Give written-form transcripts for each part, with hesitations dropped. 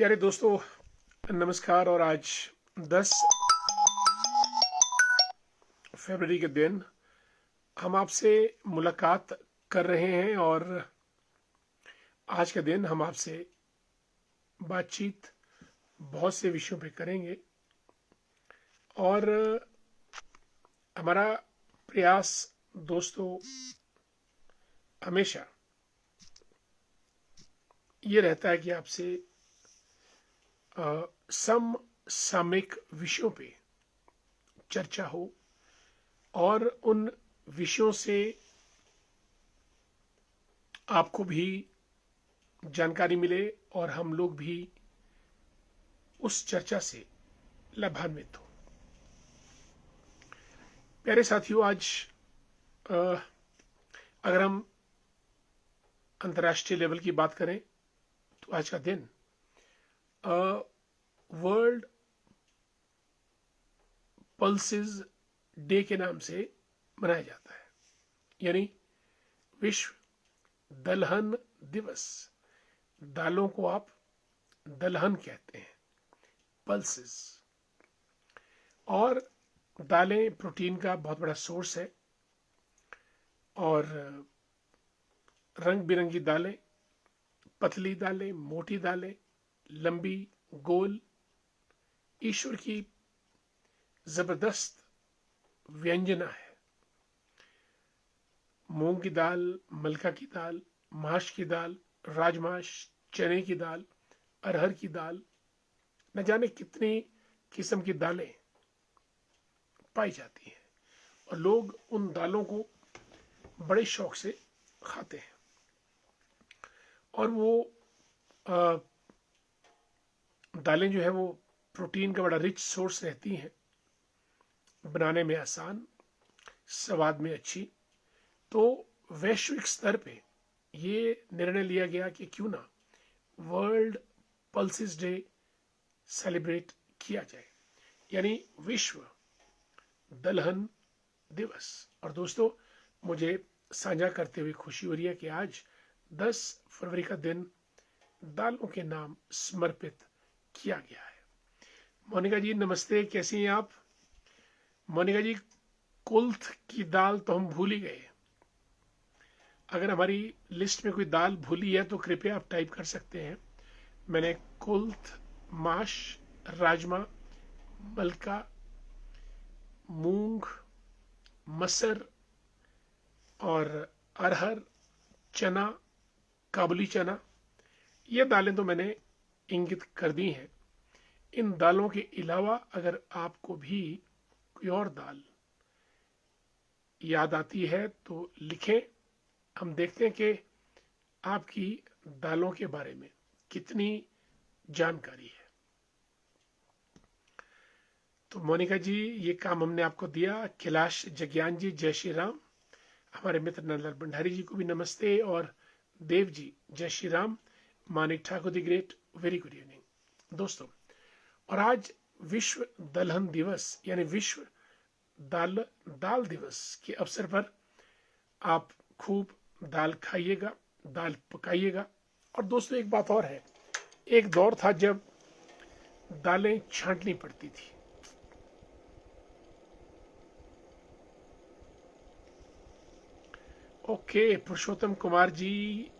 प्यारे दोस्तों, नमस्कार। और आज 10 फरवरी के दिन हम आपसे मुलाकात कर रहे हैं और आज के दिन हम आपसे बातचीत बहुत से विषयों पे करेंगे। और हमारा प्रयास दोस्तों हमेशा ये रहता है कि आपसे समसामयिक विषयों पे चर्चा हो और उन विषयों से आपको भी जानकारी मिले और हम लोग भी उस चर्चा से लाभान्वित हो। प्यारे साथियों, आज अगर हम अंतर्राष्ट्रीय लेवल की बात करें तो आज का दिन वर्ल्ड पल्सेस डे के नाम से मनाया जाता है, यानी विश्व दलहन दिवस। दालों को आप दलहन कहते हैं, पल्सेस। और दालें प्रोटीन का बहुत बड़ा सोर्स है और रंग बिरंगी दालें, पतली दालें, मोटी दालें, लंबी, गोल, ईश्वर की जबरदस्त व्यंजना है। मूंग की दाल, मलका की दाल, माश की दाल, राजमाश, चने की दाल, अरहर की दाल, न जाने कितनी किस्म की दालें पाई जाती हैं और लोग उन दालों को बड़े शौक से खाते हैं। और वो दालें जो है वो प्रोटीन का बड़ा रिच सोर्स रहती हैं, बनाने में आसान, स्वाद में अच्छी। तो वैश्विक स्तर पे ये निर्णय लिया गया कि क्यों ना वर्ल्ड पल्सेस डे सेलिब्रेट किया जाए, यानी विश्व दलहन दिवस। और दोस्तों, मुझे साझा करते हुए खुशी हो रही है कि आज 10 फरवरी का दिन दालों के नाम समर्पित किया गया है। मोनिका जी नमस्ते, कैसी हैं आप? मोनिका जी, कुल्थ की दाल तो हम भूल ही गए। अगर हमारी लिस्ट में कोई दाल भूली है तो कृपया आप टाइप कर सकते हैं। मैंने कुल्थ, माश, राजमा, मलका, मूंग, मसर और अरहर, चना, काबुली चना, ये दालें तो मैंने इंगित कर दी हैं। इन दालों के अलावा अगर आपको भी कोई और दाल याद आती है तो लिखें। हम देखते हैं कि आपकी दालों के बारे में कितनी जानकारी है। तो मोनिका जी, ये काम हमने आपको दिया। कैलाश जज्ञान जी, जय श्री राम। हमारे मित्र नंदलाल भंडारी जी को भी नमस्ते। और देव जी, जय Shri Ram. Manik Thakur the great, very good evening दोस्तों। और आज विश्व दलहन दिवस यानी विश्व दाल दिवस के अवसर पर आप खूब दाल खाइएगा, दाल पकाइएगा। और दोस्तों, एक बात और है, एक दौर था जब दालें छांटनी पड़ती थी। ओके, पुरुषोत्तम कुमार जी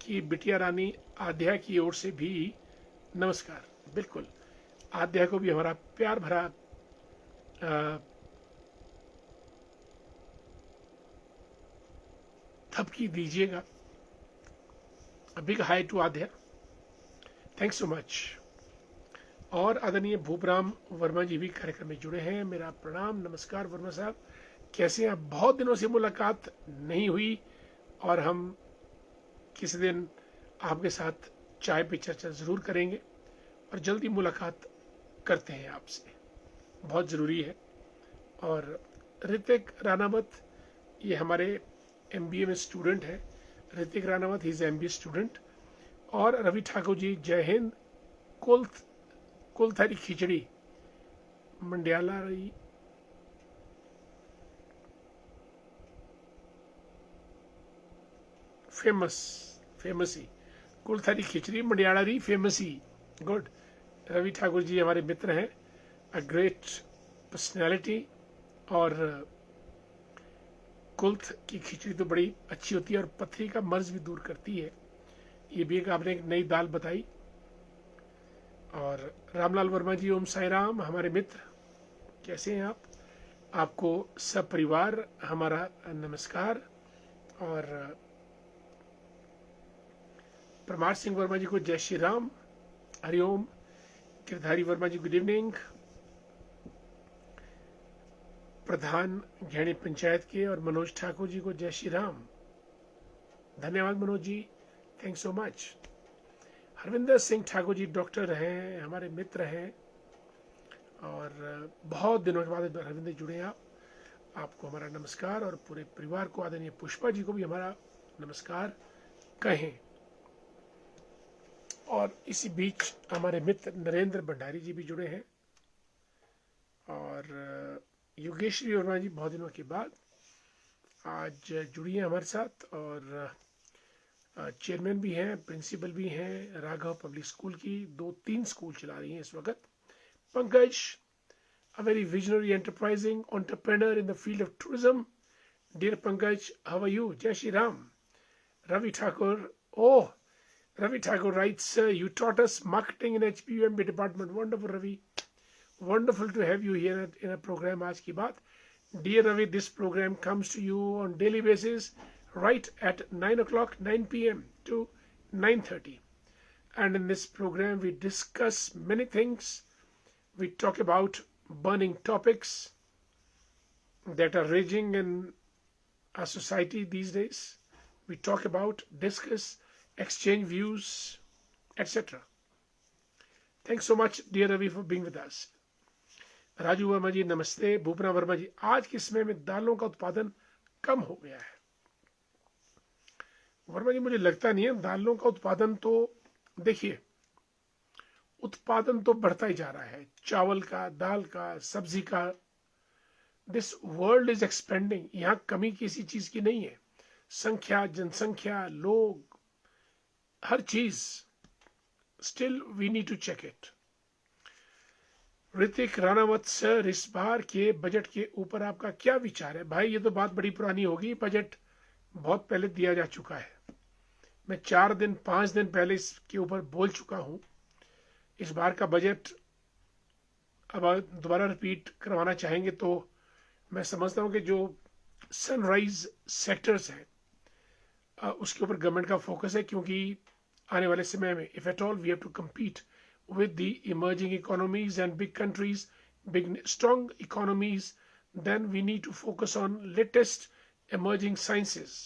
की बिटिया रानी आध्या की ओर से भी नमस्कार। बिल्कुल, आध्या को भी हमारा प्यार भरा थपकी दीजिएगा। Big hi to Aadhya, thanks so much. और आदरणीय भूपराम वर्मा जी भी कार्यक्रम में जुड़े हैं। मेरा प्रणाम, नमस्कार वर्मा साहब, कैसे हैं? बहुत दिनों से मुलाकात नहीं हुई और हम किसी दिन आपके साथ चाय पे चर्चा जरूर करेंगे और जल्दी मुलाकात करते हैं आपसे, बहुत ज़रूरी है। और ऋतिक रानावत, ये हमारे MBA में स्टूडेंट है। Hrithik Ranaut, he is MBA student. और रवि ठाकुर जी, जय हिंद। कुलथरी खिचड़ी मंडियाला रही, फेमस ही कुलथरी खिचड़ी मंडियाला रही फेमस ही। गुड। रवि ठाकुर जी हमारे मित्र हैं, अ ग्रेट पर्सनैलिटी। और कुल्थ की खिचड़ी तो बड़ी अच्छी होती है और पथरी का मर्ज भी दूर करती है। ये भी एक आपने एक नई दाल बताई। और रामलाल वर्मा जी, ओम साई राम, हमारे मित्र, कैसे हैं आप? आपको सब परिवार हमारा नमस्कार। और परमार सिंह वर्मा जी को जय श्री राम, हरिओम। गिरधारी वर्मा जी गुड इवनिंग। प्रधान घेणी पंचायत के और मनोज ठाकुर जी को जय श्री राम, धन्यवाद Manoj ji, thank so much. Harvinder Singh Thakur ji doctor हैं, हमारे मित्र हैं और बहुत दिनों के बाद हरविंदर जुड़े हैं आप। आपको हमारा नमस्कार और पूरे परिवार को, आदरणीय पुष्पा जी को भी हमारा नमस्कार कहें। और इसी बीच हमारे मित्र नरेंद्र भंडारी जी भी जुड़े हैं और योगेश्वरी वर्मा जी बहुत दिनों के बाद आज जुड़ी हैं हमारे साथ। और चेयरमैन भी हैं, प्रिंसिपल भी हैं राघव पब्लिक स्कूल की, 2-3 स्कूल चला रही हैं इस वक्त। Pankaj, a very visionary enterprising entrepreneur in the field of tourism. Dear Pankaj, how are you? Jai Shri Ram. Ravi Thakur, oh, Ravi Thakur writes, you taught us marketing in HPUMB department. Wonderful, Ravi. Wonderful to have you here in a program Aaj Ki Baat. Dear Ravi, this program comes to you on daily basis right at 9 o'clock, 9 p.m. to 9:30. And in this program, we discuss many things. We talk about burning topics that are raging in our society these days. We talk about, discuss, exchange views, etc. Thanks so much, dear Ravi, for being with us. Raju Verma जी नमस्ते। भूपना वर्मा जी, आज के समय में दालों का उत्पादन कम हो गया है। वर्मा जी, मुझे लगता नहीं है। दालों का उत्पादन तो देखिए, उत्पादन तो बढ़ता ही जा रहा है, चावल का, दाल का, सब्जी का। This world is expanding. यहां कमी किसी चीज की नहीं है। संख्या, जनसंख्या, लोग, हर चीज। Still we need to check it. Hrithik Ranawat sir, इस बार के बजट के ऊपर आपका क्या विचार है? भाई, ये तो बात बड़ी पुरानी होगी। बजट बहुत पहले दिया जा चुका है। मैं 4-5 दिन पहले इसके ऊपर बोल चुका हूं। इस बार का बजट अब दोबारा रिपीट करवाना चाहेंगे तो मैं समझता हूं कि जो सनराइज सेक्टर्स हैं उसके ऊपर गवर्नमेंट का फोकस है, क्योंकि आने वाले समय में if at all we have to compete with the emerging economies and big countries, big strong economies, then we need to focus on latest emerging sciences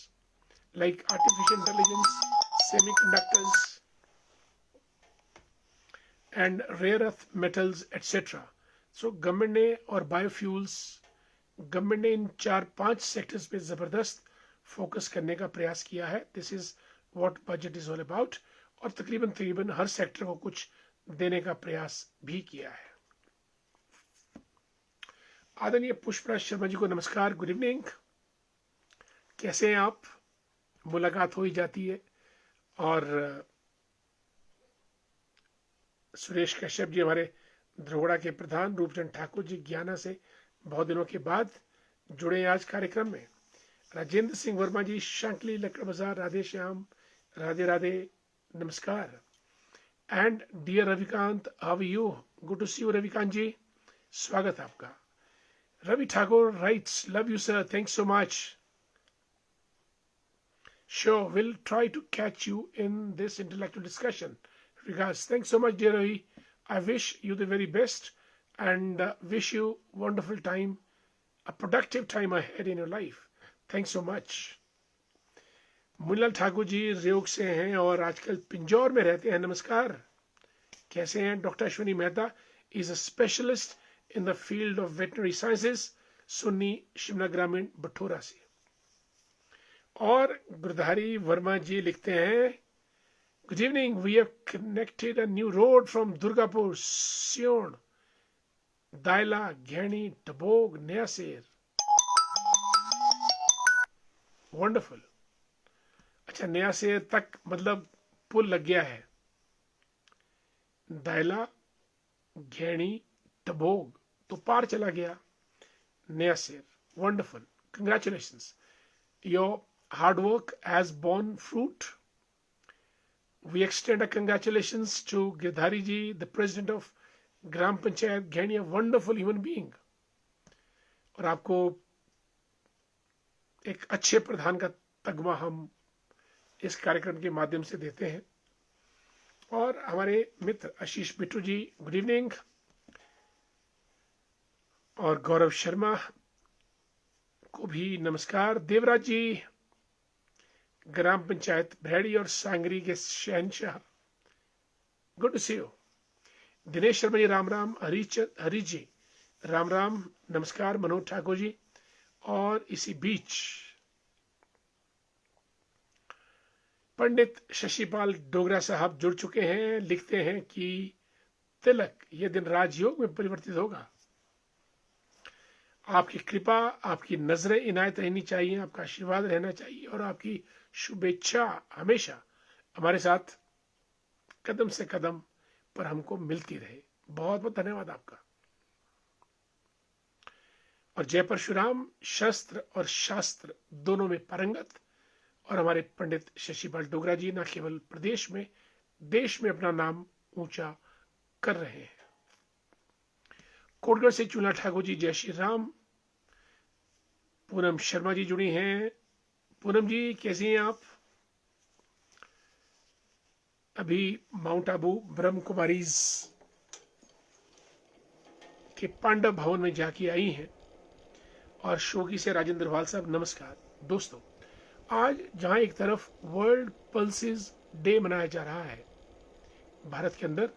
like artificial intelligence, semiconductors and rare earth metals, etc. So government ने, और biofuels, government ने इन 4-5 sectors पे जबरदस्त focus करने का प्रयास किया है। This is what budget is all about. और तकरीबन हर सेक्टर को कुछ देने का प्रयास भी किया है। आदरणीय पुष्पराज शर्मा जी को नमस्कार, गुड इवनिंग, कैसे हैं आप? मुलाकात हो ही जाती है। और सुरेश कश्यप जी, हमारे धरोहरा के प्रधान, रूपचंद ठाकुर जी ज्ञाना से बहुत दिनों के बाद जुड़े आज कार्यक्रम में। राजेंद्र सिंह वर्मा जी, शंकली लकड़ बाजार, राधे श्याम, राधे राधे, नमस्कार। And dear Ravikant, how you? Good to see you Ravikant ji, स्वागत आपका। Ravi Thakur writes, love you sir, thanks so much. Sure, we'll try to catch you in this intellectual discussion. Regards. Thanks so much, dear Ravi. I wish you the very best and wish you wonderful time, a productive time ahead in your life. Thanks so much. Munnalal Thakur ji रेयोग से हैं और आजकल पिंजौर में रहते हैं, नमस्कार, कैसे हैं? Doctor Ashwini Mehta is a specialist in the field of veterinary sciences, Sunni Shimla ग्रामीण बठोरा से। और गिरधारी वर्मा जी लिखते हैं, good evening, we have connected a new road from Durgapur, Siyon, Dayla, Gheni, Dabog, Nayaser. Wonderful. अच्छा, नयासेर तक मतलब पुल लग गया है। दायला, घेणी, टबोग तो पार चला गया नया शेर। Wonderful, congratulations, your hard work has borne fruit. We extend a congratulations to Girdhari ji, the president of Gram Panchayat Ghaini, a wonderful human being. और आपको एक अच्छे प्रधान का तगमा हम इस कार्यक्रम के माध्यम से देते हैं। और हमारे मित्र आशीष बिट्टू जी, गुड इवनिंग। और गौरव शर्मा को भी नमस्कार। देवराज जी, ग्राम पंचायत भैड़ी और सांगरी के शहनशाह, good to see you. Dinesh Sharma ji, Ram Ram. Hari ji, Ram Ram, नमस्कार। मनोज ठाकुर जी, और इसी बीच पंडित शशिपाल डोगरा साहब जुड़ चुके हैं। लिखते हैं कि तिलक, यह दिन राजयोग में परिवर्तित होगा। आपकी कृपा, आपकी नजरें इनायत रहनी चाहिए, आपका आशीर्वाद रहना चाहिए, और आपकी शुभेच्छा हमेशा हमारे साथ कदम से कदम पर हमको मिलती रहे। बहुत बहुत धन्यवाद आपका। और जय परशुराम, शस्त्र और शास्त्र दोनों में पारंगत, और हमारे पंडित शशिपाल डोगरा जी न केवल प्रदेश में, देश में अपना नाम ऊंचा कर रहे हैं। कोटगढ़ से चूना ठाकुर जी, जय श्री राम। पूनम शर्मा जी जुड़ी हैं। पूनम जी, कैसी हैं आप? अभी माउंट आबू ब्रह्म कुमारीज के पांडव भवन में जाके आई हैं। और शोकी से राजेंद्र वाल साहब, नमस्कार। दोस्तों, आज जहां एक तरफ वर्ल्ड पल्सेस डे मनाया जा रहा है, भारत के अंदर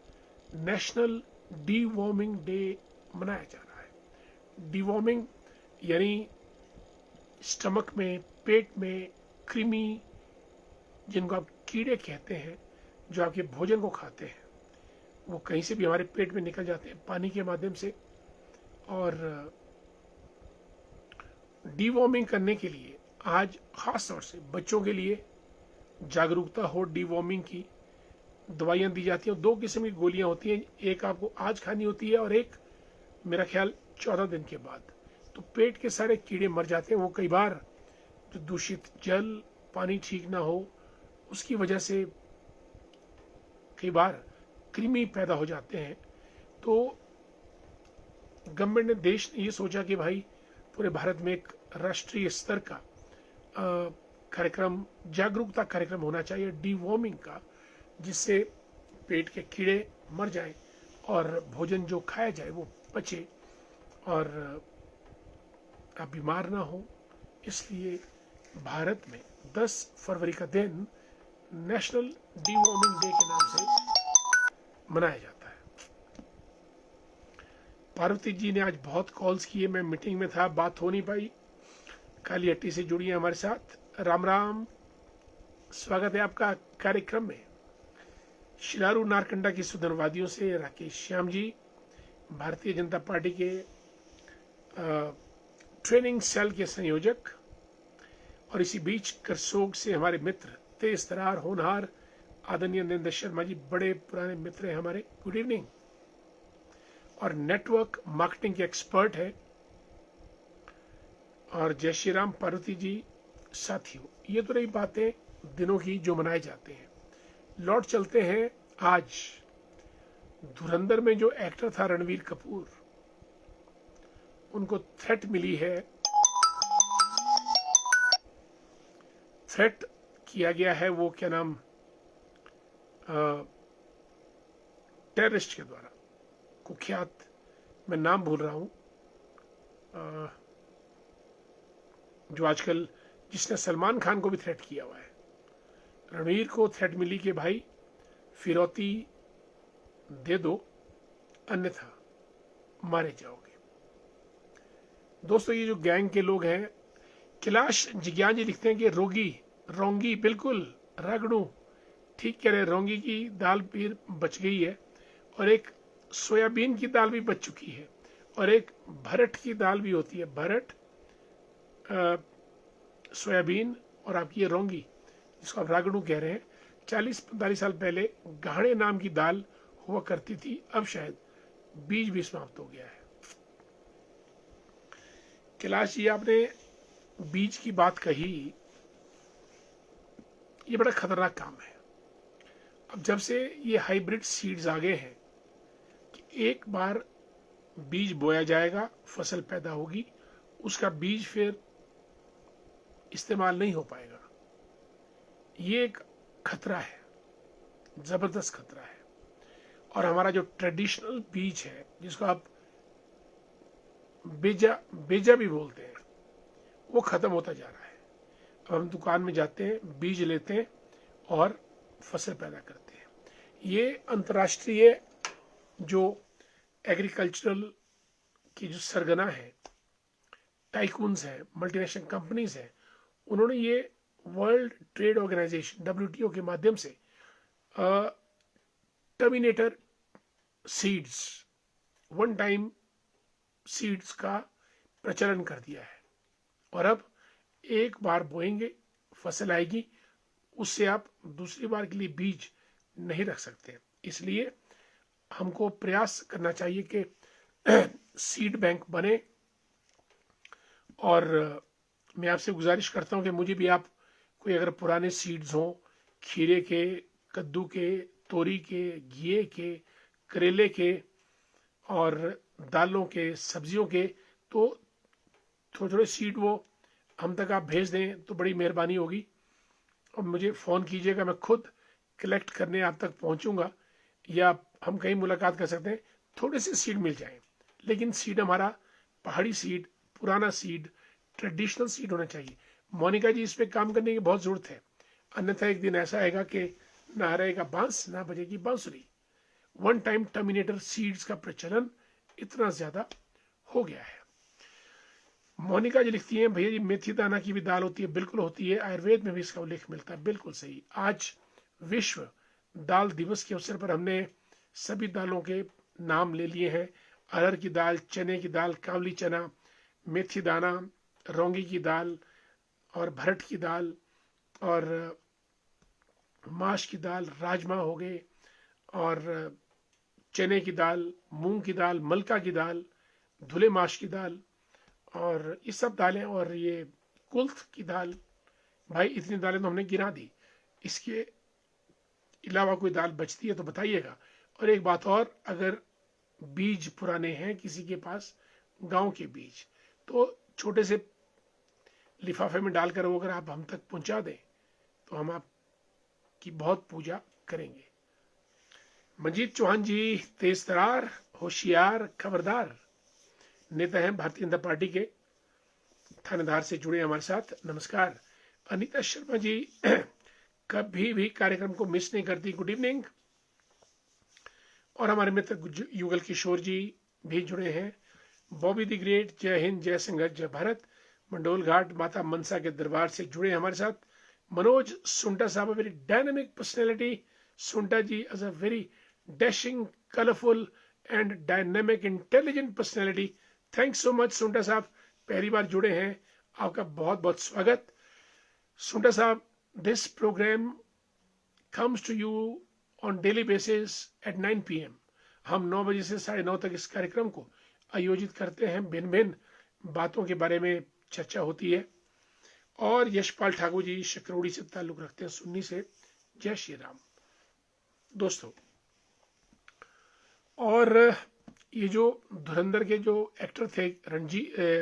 नेशनल डीवॉर्मिंग डे मनाया जा रहा है। डीवॉर्मिंग यानी स्टमक में, पेट में कृमि, जिनको आप कीड़े कहते हैं, जो आपके भोजन को खाते हैं, वो कहीं से भी हमारे पेट में निकल जाते हैं पानी के माध्यम से। और डीवॉर्मिंग करने के लिए आज खास तौर से बच्चों के लिए जागरूकता हो, डीवॉर्मिंग की दवाइयाँ दी जाती हैं। 2 किस्म की गोलियां होती हैं, एक आपको आज खानी होती है और एक मेरा ख्याल 14 दिन के बाद। तो पेट के सारे कीड़े मर जाते हैं। वो कई बार जो दूषित जल, पानी ठीक ना हो, उसकी वजह से कई बार कृमि पैदा हो जाते हैं। तो गवर्नमेंट ने, देश ने ये सोचा कि भाई पूरे भारत में एक राष्ट्रीय स्तर का कार्यक्रम, जागरूकता कार्यक्रम होना चाहिए डीवॉर्मिंग का, जिससे पेट के कीड़े मर जाएं और भोजन जो खाया जाए वो पचे और आप बीमार ना हो। इसलिए भारत में 10 फरवरी का दिन नेशनल डीवॉर्मिंग डे के नाम से मनाया जाता है। पार्वती जी ने आज बहुत कॉल्स किए, मैं मीटिंग में था, बात हो नहीं पाई। काली हट्टी से जुड़ी है हमारे साथ, राम राम, स्वागत है आपका कार्यक्रम में। शिलारू नारकंडा की सुधनवादियों से राकेश श्याम जी, भारतीय जनता पार्टी के ट्रेनिंग सेल के संयोजक। और इसी बीच करसोग से हमारे मित्र, तेज तरार, होनहार, आदरणीय नरेंद्र शर्मा जी, बड़े पुराने मित्र हैं हमारे, गुड इवनिंग। और नेटवर्क मार्केटिंग के एक्सपर्ट है। और जय श्री राम पार्वती जी। साथियों, ये तो रही बातें दिनों की जो मनाए जाते हैं। लौट चलते हैं आज धुरंधर में जो एक्टर था रणवीर कपूर, उनको थ्रेट मिली है, थ्रेट किया गया है, वो क्या नाम, टेररिस्ट के द्वारा, कुख्यात, मैं नाम भूल रहा हूं, जो आजकल जिसने सलमान खान को भी थ्रेट किया हुआ है। रणवीर को थ्रेट मिली कि भाई फिरौती दे दो, अन्यथा मारे जाओगे। दोस्तों, ये जो गैंग के लोग हैं, कैलाश जिज्ञान जी लिखते हैं कि रोंगी बिल्कुल रगड़ू, ठीक कह रहे, रोंगी की दाल फिर बच गई है, और एक सोयाबीन की दाल भी बच चुकी है, और एक भरट की दाल भी होती है, भरट, सोयाबीन और आपकी ये रोंगी, जिसको आप रागड़ू कह रहे हैं। 40-45 साल पहले गाढ़े नाम की दाल हुआ करती थी, अब शायद बीज भी समाप्त हो गया है। कैलाश जी, आपने बीज की बात कही, ये बड़ा खतरनाक काम है। अब जब से ये हाइब्रिड सीड्स आ गए हैं कि एक बार बीज बोया जाएगा, फसल पैदा होगी, उसका बीज फिर इस्तेमाल नहीं हो पाएगा, ये एक खतरा है, जबरदस्त खतरा है। और हमारा जो ट्रेडिशनल बीज है, जिसको आप बेजा बेजा भी बोलते हैं, वो खत्म होता जा रहा है। अब हम दुकान में जाते हैं, बीज लेते हैं और फसल पैदा करते हैं। ये अंतर्राष्ट्रीय जो एग्रीकल्चरल की जो सरगना है, टाइकून्स है, मल्टीनेशनल कंपनीज है, उन्होंने ये वर्ल्ड ट्रेड ऑर्गेनाइजेशन WTO के माध्यम से terminator seeds, one time seeds का प्रचलन कर दिया है। और अब एक बार बोएंगे, फसल आएगी, उससे आप दूसरी बार के लिए बीज नहीं रख सकते। इसलिए हमको प्रयास करना चाहिए कि सीड बैंक बने। और मैं आपसे गुजारिश करता हूं कि मुझे भी आप कोई अगर पुराने सीड्स हों, खीरे के, कद्दू के, तोरी के, घिए के, करेले के और दालों के, सब्जियों के, तो थोड़े थोड़े सीड वो हम तक आप भेज दें तो बड़ी मेहरबानी होगी। और मुझे फ़ोन कीजिएगा, मैं खुद कलेक्ट करने आप तक पहुंचूंगा, या हम कहीं मुलाकात कर सकते हैं। थोड़े से सीड मिल जाएं, लेकिन सीड हमारा पहाड़ी सीड, पुराना सीड, ट्रेडिशनल सीड होना चाहिए। मोनिका जी, इस पे काम करने की बहुत ज़रूरत है, अन्यथा एक दिन ऐसा आएगा कि ना रहेगा बांस, ना बजेगी बांसुरी। वन टाइम टर्मिनेटर सीड्स का प्रचलन इतना ज़्यादा हो गया है। मोनिका जी लिखती हैं, भैया जी मेथी दाना की भी दाल होती है? बिल्कुल होती है, आयुर्वेद में भी इसका उल्लेख मिलता है। बिल्कुल सही। आज विश्व दाल दिवस के अवसर पर हमने सभी दालों के नाम ले लिए हैं। अरहर की दाल, चने की दाल, काबली चना, मेथी दाना, रौंगी की दाल और भरट की दाल और माश की दाल, राजमा हो गए और चने की दाल, मूंग की दाल, मलका की दाल, धुले माश की दाल और ये सब दालें, और ये कुल्थ की दाल। भाई इतनी दालें तो हमने गिना दी, इसके अलावा कोई दाल बचती है तो बताइएगा। और एक बात और, अगर बीज पुराने हैं किसी के पास, गांव के बीज, तो छोटे से लिफाफे में डालकर वो अगर आप हम तक पहुंचा दें तो हम आपकी बहुत पूजा करेंगे। मंजीत चौहान जी, तेज तरार, होशियार, खबरदार नेता हैं भारतीय जनता पार्टी के, थानेदार से जुड़े हमारे साथ। नमस्कार। अनीता शर्मा जी, कभी भी कार्यक्रम को मिस नहीं करती, गुड इवनिंग। और हमारे मित्र युगल किशोर जी भी जुड़े हैं। बॉबी द ग्रेट, जय हिंद, जय संघर्ष, जय भारत, मंडोल घाट माता मनसा के दरबार से जुड़े हमारे साथ। मनोज सुंटा साहब, very dynamic personality. Sunta ji as a very dashing, colourful and dynamic, intelligent personality. Thanks so much Sunta साहब, पहली बार जुड़े हैं, आपका बहुत बहुत स्वागत। सुंटा साहब, this program comes to you on daily basis at 9 PM। हम 9 बजे से 9:30 तक इस कार्यक्रम को आयोजित करते हैं। भिन्न भिन्न बातों के बारे में चर्चा होती है। और यशपाल ठाकुर जी शकरोड़ी से ताल्लुक रखते हैं, सुन्नी से। जय श्री राम दोस्तों। और ये जो धुरंधर के जो एक्टर थे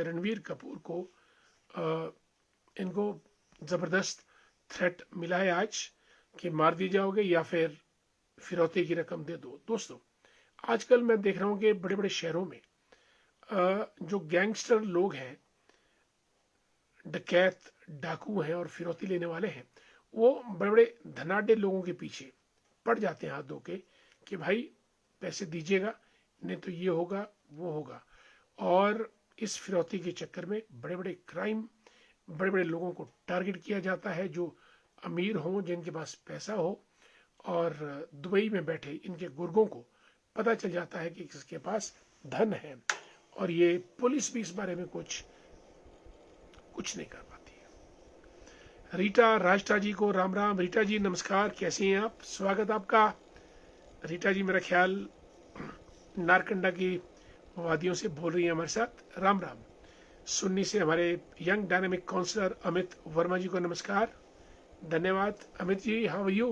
रणवीर कपूर को, इनको जबरदस्त थ्रेट मिला है आज कि मार दी जाओगे या फिर फिरौती की रकम दे दो। दोस्तों, आजकल मैं देख रहा हूँ कि बड़े बड़े शहरों में जो गैंगस्टर लोग हैं, डकैत, डाकू हैं और फिरौती लेने वाले हैं, वो बड़े बड़े धनाढ्य लोगों के पीछे पड़ जाते हैं हाथ धो के कि भाई पैसे दीजिएगा, नहीं तो ये होगा वो होगा। और इस फिरौती के चक्कर में बड़े बड़े क्राइम, बड़े बड़े लोगों को टारगेट किया जाता है, जो अमीर हों, जिनके पास पैसा हो। और दुबई में बैठे इनके गुर्गों को पता चल जाता है कि किसके पास धन है, और ये पुलिस भी इस बारे में कुछ नहीं कर पाती है। रीटा राजटा जी को राम राम। रीटा जी नमस्कार, कैसी हैं आप? स्वागत आपका रीटा जी मेरा ख्याल नारकंडा की वादियों से बोल रही है हमारे साथ। राम राम। सुन्नी से हमारे young dynamic counsellor Amit Verma ji को नमस्कार, धन्यवाद Amit ji, how are you.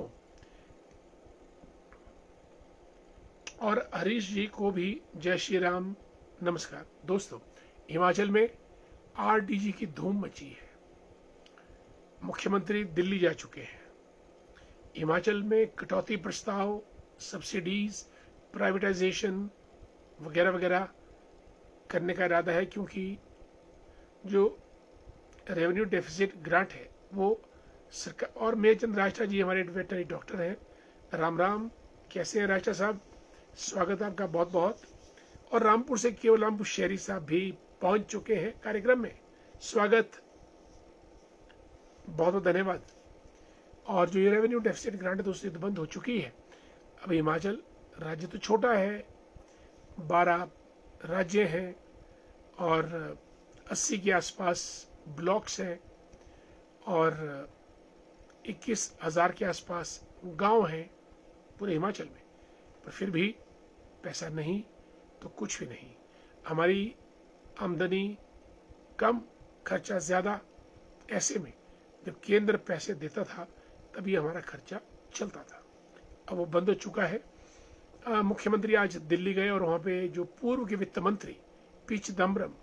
और हरीश जी को भी जय श्री राम, नमस्कार। दोस्तों, हिमाचल में आरडीजी की धूम मची है। मुख्यमंत्री दिल्ली जा चुके हैं। हिमाचल में कटौती प्रस्ताव, सब्सिडीज, प्राइवेटाइजेशन वगैरह वगैरह करने का इरादा है, क्योंकि जो रेवेन्यू डेफिसिट ग्रांट है वो सरकार। और मेयरचंद राष्ट्रा जी हमारे वेटनरी डॉक्टर हैं। राम राम, कैसे हैं राष्ट्रा साहब, स्वागत आपका बहुत बहुत। और रामपुर से केवल रामपुर शहरी साहब भी पहुंच चुके हैं कार्यक्रम में, स्वागत, बहुत बहुत धन्यवाद। और जो ये रेवेन्यू डेफिसिट ग्रांट है दूसरी तो बंद हो चुकी है। अब हिमाचल राज्य तो छोटा है, 12 राज्य हैं और 80 के आसपास ब्लॉक्स हैं और 21,000 के आसपास गांव हैं पूरे हिमाचल में। पर फिर भी पैसा नहीं तो कुछ भी नहीं। हमारी आमदनी कम, खर्चा ज़्यादा। ऐसे में जब केंद्र पैसे देता था तभी हमारा खर्चा चलता था। अब वो बंद हो चुका है। मुख्यमंत्री आज दिल्ली गए और वहाँ पे जो पूर्व के वित्त मंत्री पी चिदम्बरम,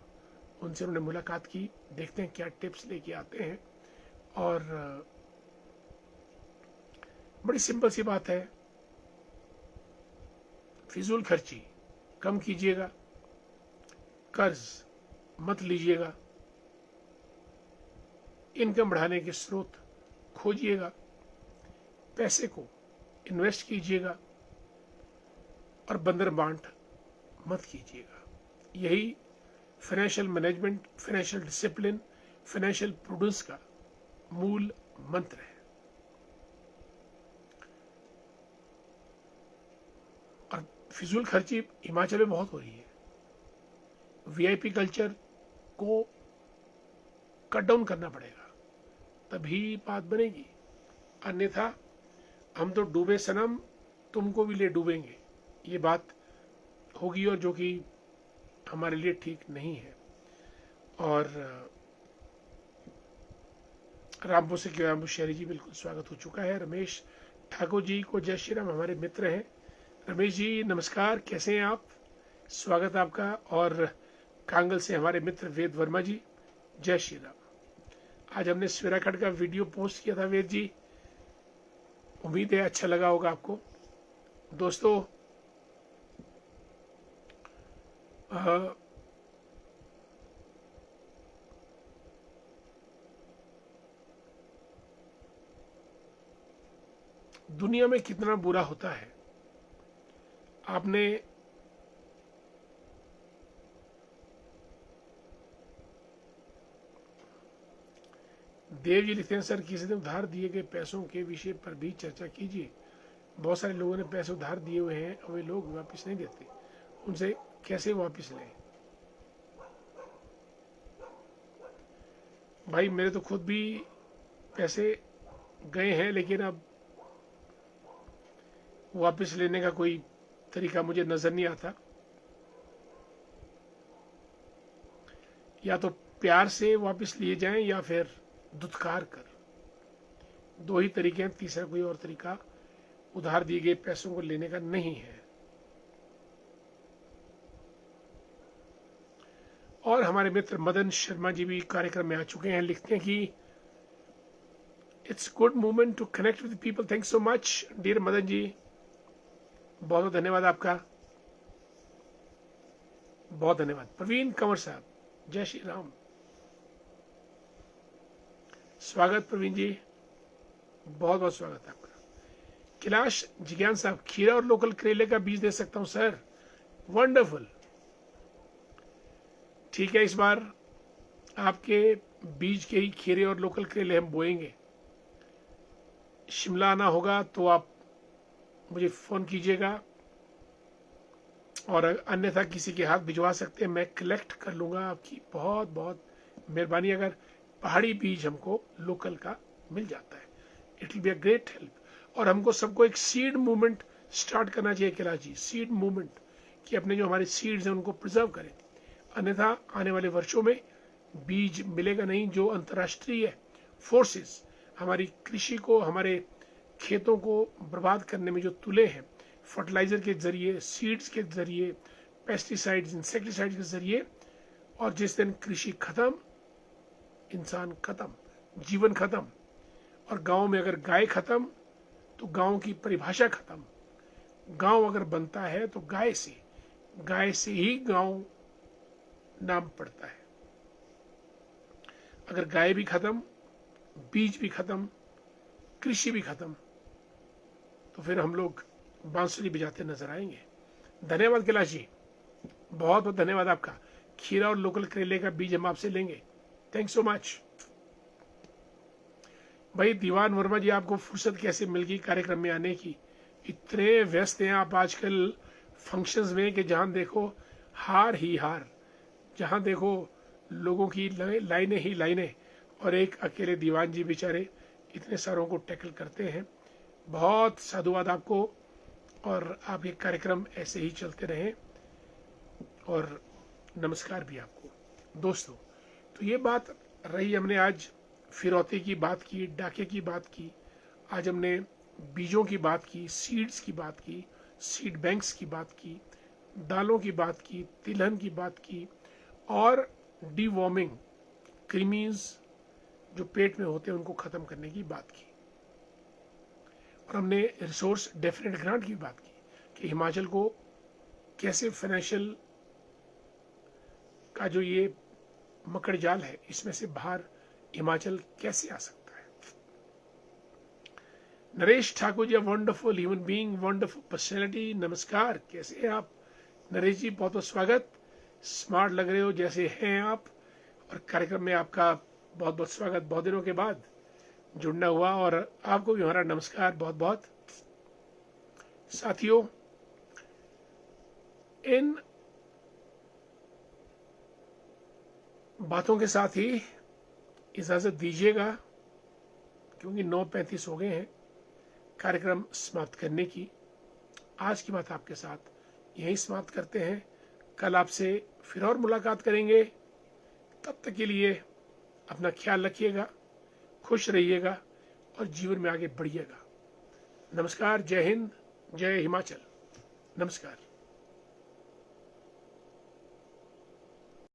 उनसे उन्होंने मुलाकात की। देखते हैं क्या टिप्स लेके आते हैं। और बड़ी सिंपल सी बात है, फिजूल खर्ची कम कीजिएगा, कर्ज मत लीजिएगा, इनकम बढ़ाने के स्रोत खोजिएगा, पैसे को इन्वेस्ट कीजिएगा और बंदर बांट मत कीजिएगा। यही financial management, financial discipline, financial prudence का मूल मंत्र है। और फिजूल खर्ची हिमाचल में बहुत हो रही है। वीआईपी कल्चर को कट डाउन करना पड़ेगा, तभी बात बनेगी। अन्यथा हम तो डूबे सनम, तुमको भी ले डूबेंगे, ये बात होगी, और जो कि हमारे लिए ठीक नहीं है। और रामपुर से रामपुर शहरी जी बिल्कुल स्वागत हो चुका है। रमेश ठाकुर जी को जय श्री राम, हमारे मित्र हैं। रमेश जी नमस्कार, कैसे हैं आप, स्वागत आपका। और कांगल से हमारे मित्र वेद वर्मा जी, जय श्री राम। आज हमने सवेरा कट का वीडियो पोस्ट किया था वेद जी, उम्मीद है अच्छा लगा होगा आपको। दोस्तों, दुनिया में कितना बुरा होता है। आपने देव जी लिखते हैं, सर किसी ने उधार दिए गए पैसों के विषय पर भी चर्चा कीजिए। बहुत सारे लोगों ने पैसे उधार दिए हुए हैं और वे लोग वापस नहीं देते, उनसे कैसे वापस लें। भाई मेरे तो खुद भी पैसे गए हैं, लेकिन अब वापस लेने का कोई तरीका मुझे नजर नहीं आता। या तो प्यार से वापस लिए जाएं या फिर दुत्कार कर, दो ही तरीके हैं, तीसरा कोई और तरीका उधार दिए गए पैसों को लेने का नहीं है। और हमारे मित्र मदन शर्मा जी भी कार्यक्रम में आ चुके हैं, लिखते हैं कि it's good movement to connect with people. Thanks so much dear Madan ji, बहुत बहुत धन्यवाद आपका, बहुत धन्यवाद। प्रवीण कंवर साहब, जय श्री राम, स्वागत प्रवीण जी, बहुत बहुत स्वागत आपका। कैलाश जिज्ञान साहब, खीरा और लोकल करेले का बीज दे सकता हूं सर, वंडरफुल, ठीक है। इस बार आपके बीज के ही खीरे और लोकल करेले हम बोएंगे। शिमला आना होगा तो आप मुझे फोन कीजिएगा, और अन्यथा किसी के हाथ भिजवा सकते हैं, मैं कलेक्ट कर लूंगा। आपकी बहुत बहुत मेहरबानी अगर पहाड़ी बीज हमको लोकल का मिल जाता है, it will be a great help. और हमको सबको एक सीड मूवमेंट स्टार्ट करना चाहिए कैलाश जी, सीड मूवमेंट, कि अपने जो हमारे सीड्स हैं उनको प्रिजर्व करें, अन्यथा आने वाले वर्षों में बीज मिलेगा नहीं। जो अंतर्राष्ट्रीय फोर्सेस हमारी कृषि को, हमारे खेतों को बर्बाद करने में जो तुले हैं, फर्टिलाइजर के जरिए, सीड्स के जरिए, पेस्टिसाइड्स, इंसेक्टिसाइड्स के जरिए, और जिस दिन कृषि खत्म, इंसान खत्म, जीवन खत्म। और गांव में अगर गाय खत्म तो गांव की परिभाषा खत्म। गांव अगर बनता है तो गाय से ही गांव नाम पड़ता है। अगर गाय भी खत्म, बीज भी खत्म, कृषि भी खत्म, तो फिर हम लोग बांसुरी बजाते नजर आएंगे। धन्यवाद कैलाश जी, बहुत बहुत धन्यवाद आपका। खीरा और लोकल करेले का बीज हम आपसे लेंगे। Thanks so much. भाई दीवान वर्मा जी, आपको फुर्सत कैसे मिल गई कार्यक्रम में आने की? इतने व्यस्त हैं आप आजकल फंक्शंस में कि जहां देखो हार ही हार, जहां देखो लोगों की लाइनें ही लाइनें, और एक अकेले दीवान जी बेचारे इतने सारों को टैकल करते हैं। बहुत साधुवाद आपको, और आपके कार्यक्रम ऐसे ही चलते रहें, और नमस्कार भी आपको। दोस्तों, तो ये बात रही, हमने आज फिरौती की बात की, डाके की बात की, आज हमने बीजों की बात की, सीड्स की बात की, सीड बैंक्स की बात की, दालों की बात की, तिलहन की बात की, और डिवॉर्मिंग, क्रीमीज जो पेट में होते हैं उनको खत्म करने की बात की, और हमने रिसोर्स डेफिनेट ग्रांट की बात की कि हिमाचल को कैसे फाइनेंशियल का जो ये मकड़ जाल है, इसमें से बाहर हिमाचल कैसे आ सकता है। Naresh Thakur ji, wonderful human being, wonderful personality, नमस्कार, कैसे हैं आप? नरेश जी, बहुत बहुत स्वागत। स्मार्ट लग रहे हो जैसे हैं आप, और कार्यक्रम में आपका बहुत बहुत स्वागत। बहुत दिनों के बाद जुड़ना हुआ, और आपको भी हमारा नमस्कार बहुत बहुत। साथियों, इन बातों के साथ ही इजाजत दीजिएगा, क्योंकि 9:35 हो गए हैं कार्यक्रम समाप्त करने की। आज की बात आपके साथ यही समाप्त करते हैं। कल आपसे फिर और मुलाकात करेंगे। तब तक के लिए अपना ख्याल रखिएगा, खुश रहिएगा, और जीवन में आगे बढ़िएगा। नमस्कार, जय हिंद, जय हिमाचल। नमस्कार।